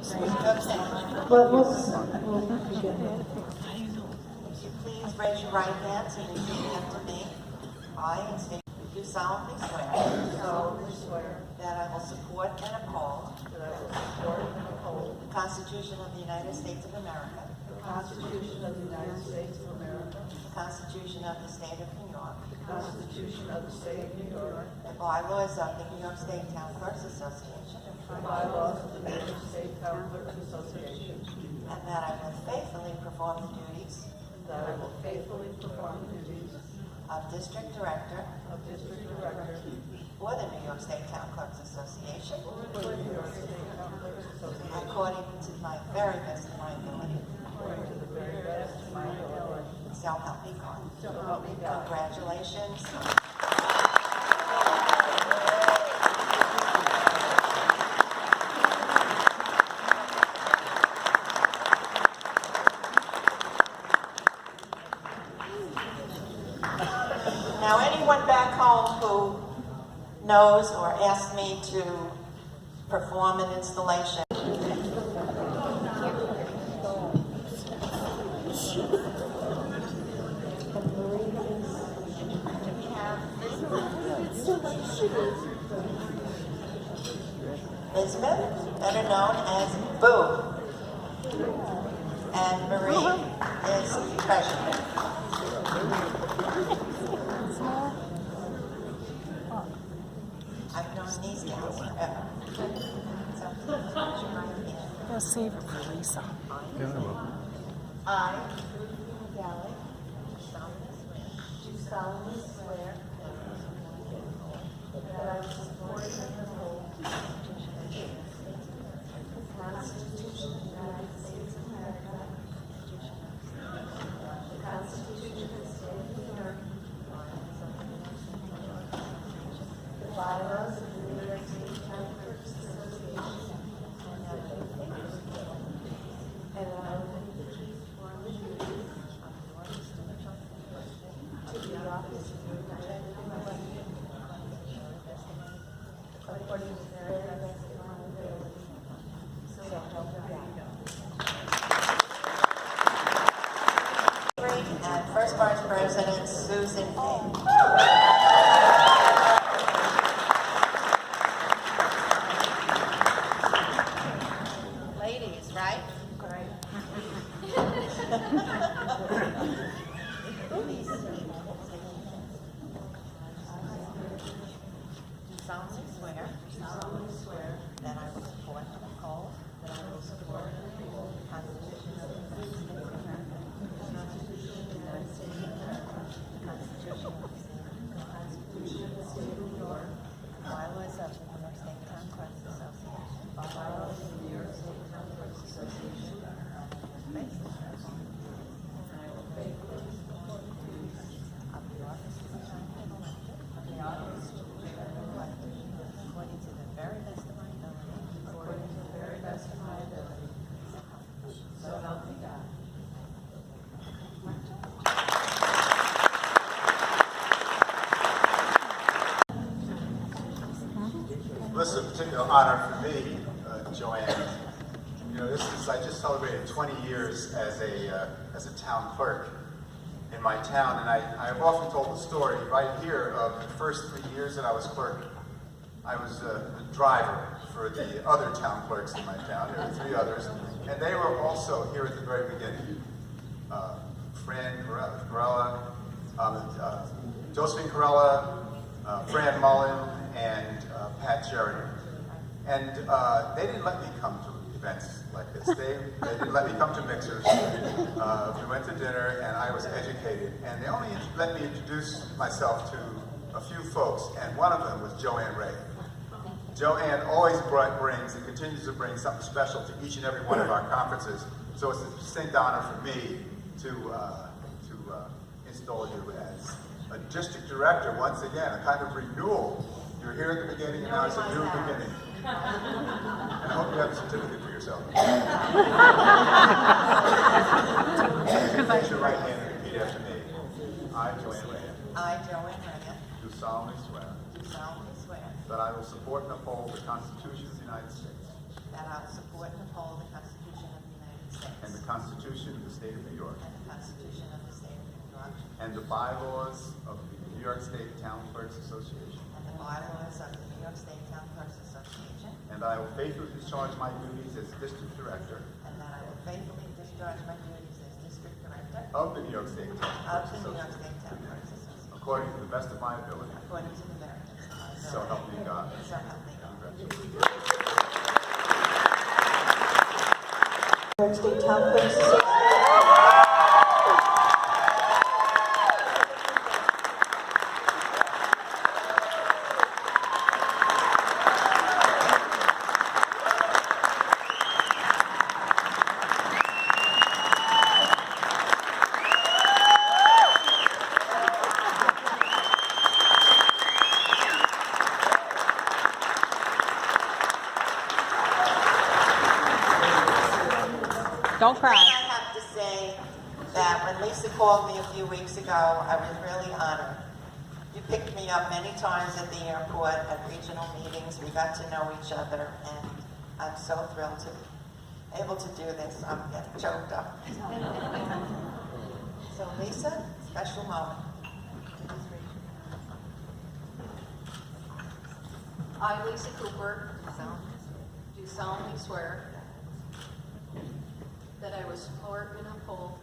But we'll begin. Please raise your right hands and repeat after me. I, and state, do solemnly swear that I will support and uphold the Constitution of the United States of America, the Constitution of the United States of America, the Constitution of the State of New York, the Constitution of the State of New York, the bylaws of the New York State Town Clerks Association, the bylaws of the New York State Town Clerks Association, and that I will faithfully perform the duties of District Director for the New York State Town Clerks Association, according to my very best of my ability. So help me God. Congratulations. Now, anyone back home who knows or asked me to perform an installation, Elizabeth, better known as Boo, and Marie is treasurer. I've known these gals forever. So, They'll save it for Lisa. I, Gally, do solemnly swear that I will support and uphold the Constitution of the United States of America, the Constitution of the State of New York, the bylaws of the New York State Town Clerks Association, and I will perform the duties to the office of the United according to the very best of my ability. So help me God. And First Vice President Susan King. Ladies, right? Great. Solemnly swear that I will support and uphold the Constitution of the United States of America, the Constitution of the United States of America, the Constitution of the State of New York, the bylaws of the New York State Town Clerks Association, the bylaws of the New York State Town Clerks Association, and I will faithfully support the duties of the office of the town elected, according to the very best of my ability. According to the very best of my ability. So help me God. This is a particular honor for me, Joanne. You know, I just celebrated 20 years as a town clerk in my town, and I have often told the story right here of the first 3 years that I was clerk. I was the driver for the other town clerks in my town. There were 3 others, and they were also here at the very beginning. Fran Corella, Josephine Corella, Fran Mullen, and Pat Sheridan. And they didn't let me come to events like this. They didn't let me come to mixers. We went to dinner, and I was educated. And they only let me introduce myself to a few folks, and one of them was Joanne Ray. Joanne always brings and continues to bring something special to each and every one of our conferences. So it's a distinct honor for me to install you as a district director once again, a kind of renewal. You're here at the beginning, and now it's a new beginning. And I hope you have a certificate for yourself. Raise your right hand and repeat after me. I, Joanne Ray. I, Joanne Ray. Do solemnly swear. Do solemnly swear. That I will support and uphold the Constitution of the United States. That I will support and uphold the State of New York, and the Constitution of the State of New York, and the bylaws of the New York State Town Clerks Association. and the bylaws of the New York State Town Clerks Association, And that I will faithfully discharge my duties as District Director and that I will faithfully discharge my duties as District Director of the New York State Town of Clerks the New York Association, State Town Clerks Association, according to the best of my ability. according to the merits of my ability. So help me God. So help me God. Congratulations. New York State Town Clerks Association. Don't cry. I have to say that when Lisa called me a few weeks ago, I was really honored. You picked me up many times at the airport, at regional meetings. We got to know each other, and I'm so thrilled to be able to do this. I'm getting choked up. So Lisa, special moment. I, Lisa Cooper, do solemnly swear that I will support and uphold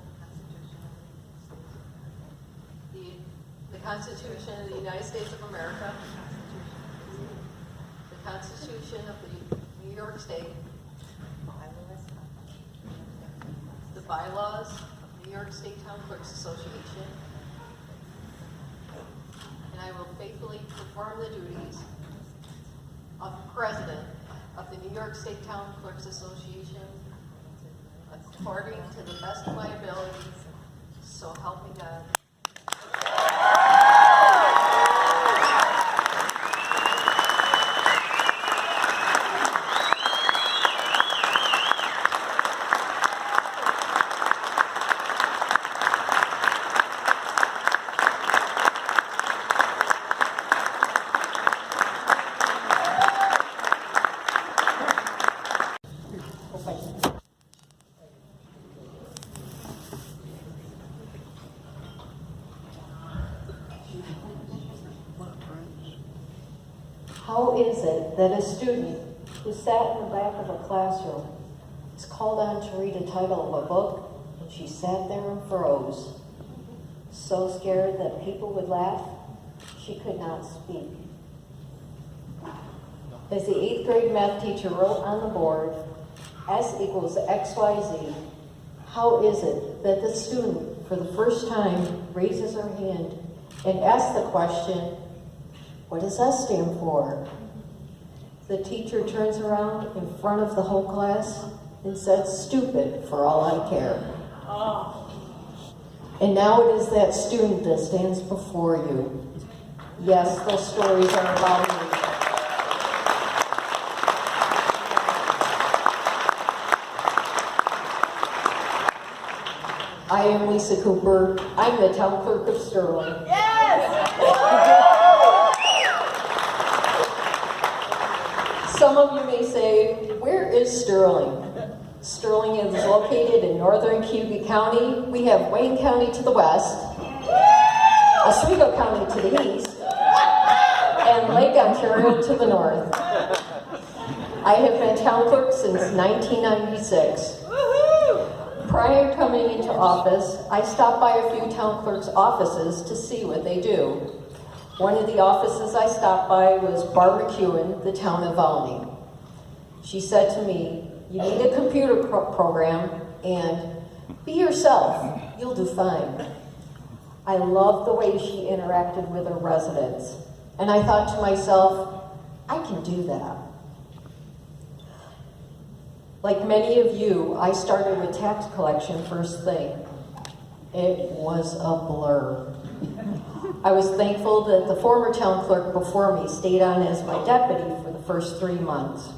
the Constitution of the United States of America, the Constitution of the New York State, the bylaws of the New York State Town Clerks Association, and I will faithfully perform the duties of President of the New York State Town Clerks Association according to the best of my ability, so help me God. How is it that a student who sat in the back of a classroom is called on to read a title of a book and she sat there and froze, so scared that people would laugh, she could not speak? As the 8th grade math teacher wrote on the board, S equals XYZ, how is it that the student for the first time raises her hand and asks the question, what does S stand for? The teacher turns around in front of the whole class and says, stupid, for all I care. And now it is that student that stands before you. Yes, those stories are about me. I am Lisa Cooper. I'm the town clerk of Sterling. Some of you may say, where is Sterling? Sterling is located in northern Cuyahoga County. We have Wayne County to the west, Oswego County to the east, and Lake Ontario to the north. I have been town clerk since 1996. Prior to coming into office, I stopped by a few town clerks' offices to see what they do. One of the offices I stopped by was Barbara Kewen, the town of Valney. She said to me, you need a computer program and be yourself, you'll do fine. I loved the way she interacted with her residents, and I thought to myself, I can do that. Like many of you, I started with tax collection first thing. It was a blur. I was thankful that the former town clerk before me stayed on as my deputy for the first 3 months.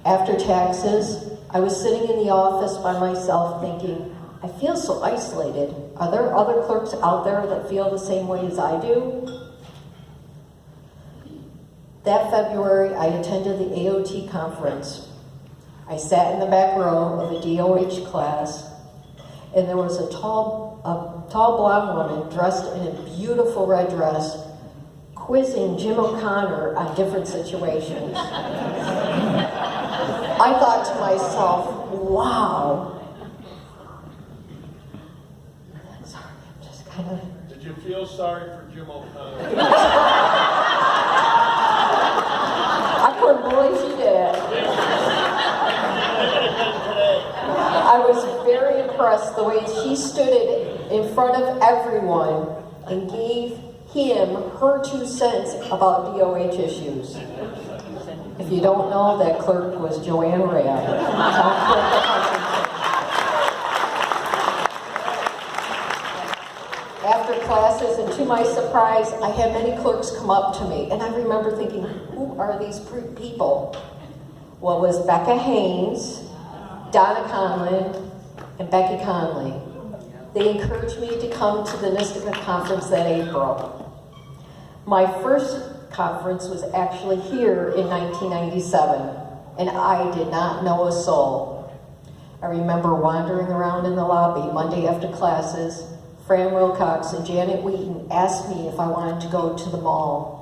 After taxes, I was sitting in the office by myself thinking, I feel so isolated. Are there other clerks out there that feel the same way as I do? That February, I attended the AOT conference. I sat in the back row of a DOH class, and there was a tall blonde woman dressed in a beautiful red dress, quizzing Jim O'Connor on different situations. I thought to myself, wow. Sorry, I'm just kind of... Did you feel sorry for Jim O'Connor? I couldn't believe she did. I was very impressed the way she stood in front of everyone and gave him her 2 cents about DOH issues. If you don't know, that clerk was Joanne Rad. After classes, and to my surprise, I had many clerks come up to me, and I remember thinking, who are these people? Well, it was Becca Haynes, Donna Conlon, and Becky Conley. They encouraged me to come to the NYSTCA conference that April. My first conference was actually here in 1997, and I did not know a soul. I remember wandering around in the lobby Monday after classes. Fran Wilcox and Janet Wheaton asked me if I wanted to go to the mall.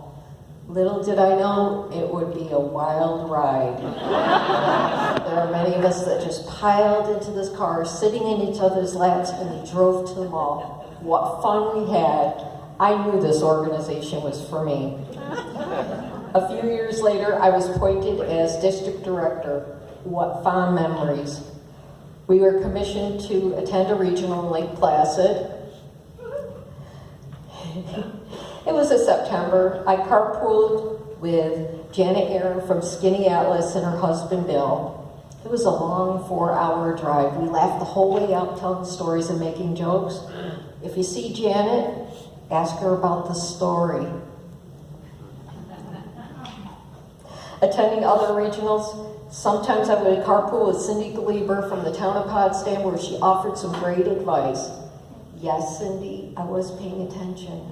Little did I know it would be a wild ride. There are many of us that just piled into this car, sitting in each other's laps, and we drove to the mall. What fun we had. I knew this organization was for me. A few years later, I was appointed as district director. What fond memories. We were commissioned to attend a regional in Lake Placid. It was a September. I carpooled with Janet Aaron from Skinny Atlas and her husband Bill. It was a long 4-hour drive. We laughed the whole way out, telling stories and making jokes. If you see Janet, ask her about the story. Attending other regionals, sometimes I would carpool with Cindy Gleber from the town of Potsdam, where she offered some great advice. Yes, Cindy, I was paying attention.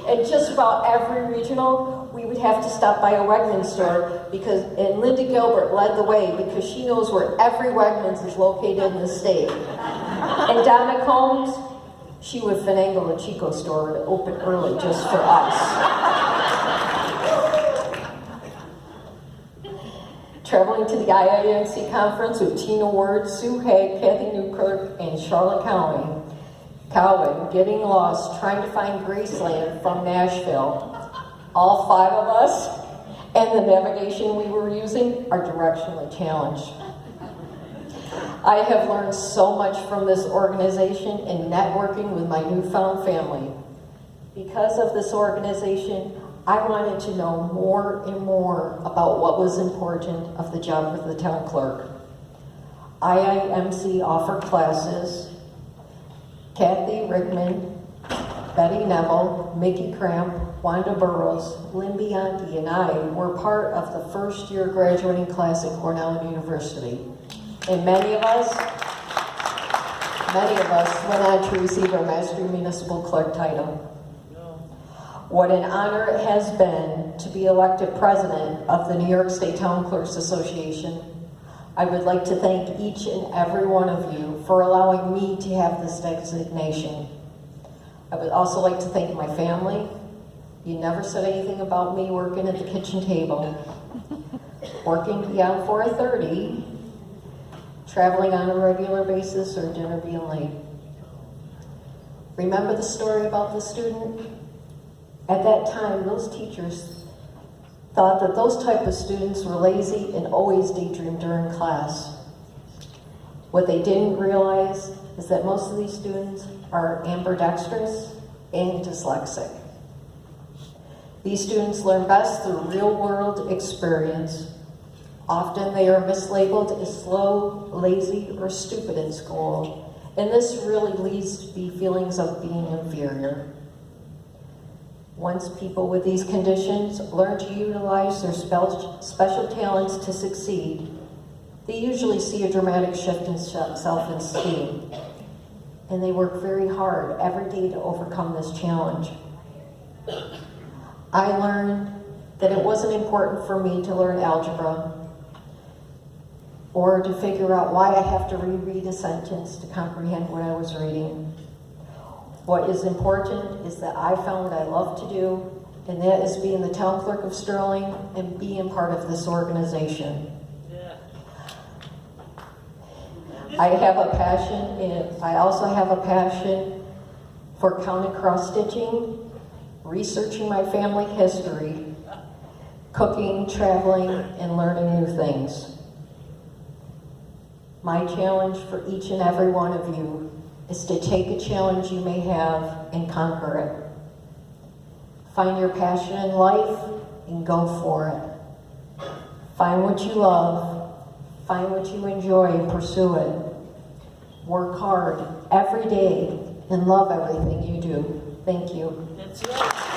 And just about every regional, we would have to stop by a Wegmans store, and Linda Gilbert led the way because she knows where every Wegmans is located in the state. And Donna Combs, she would finagle a Chico store to open early just for us. Traveling to the IIMC conference with Tina Ward, Sue Haig, Kathy Newkirk, and Charlotte Cowan, getting lost, trying to find Graceland from Nashville. All 5 of us and the navigation we were using are directionally challenged. I have learned so much from this organization and networking with my newfound family. Because of this organization, I wanted to know more and more about what was important of the job of the town clerk. IIMC offered classes. Kathy Rickman, Betty Neville, Mickey Cramp, Wanda Burrows, Lynn Bianchi, and I were part of the first-year graduating class at Cornell University. And many of us went on to receive our Master Municipal Clerk title. What an honor it has been to be elected president of the New York State Town Clerks Association. I would like to thank each and every one of you for allowing me to have this designation. I would also like to thank my family. You never said anything about me working at the kitchen table, working beyond 4:30, traveling on a regular basis, or dinner being late. Remember the story about the student? At that time, those teachers thought that those type of students were lazy and always daydreamed during class. What they didn't realize is that most of these students are ambidextrous and dyslexic. These students learn best through real-world experience. Often they are mislabeled as slow, lazy, or stupid in school, and this really leads to feelings of being inferior. Once people with these conditions learn to utilize their special talents to succeed, they usually see a dramatic shift in self-esteem, and they work very hard every day to overcome this challenge. I learned that it wasn't important for me to learn algebra or to figure out why I have to reread a sentence to comprehend what I was reading. What is important is that I found what I love to do, and that is being the town clerk of Sterling and being part of this organization. I have a passion, and I also have a passion for county cross-stitching, researching my family history, cooking, traveling, and learning new things. My challenge for each and every one of you is to take a challenge you may have and conquer it. Find your passion in life and go for it. Find what you love, find what you enjoy and pursue it. Work hard every day and love everything you do. Thank you. That's right.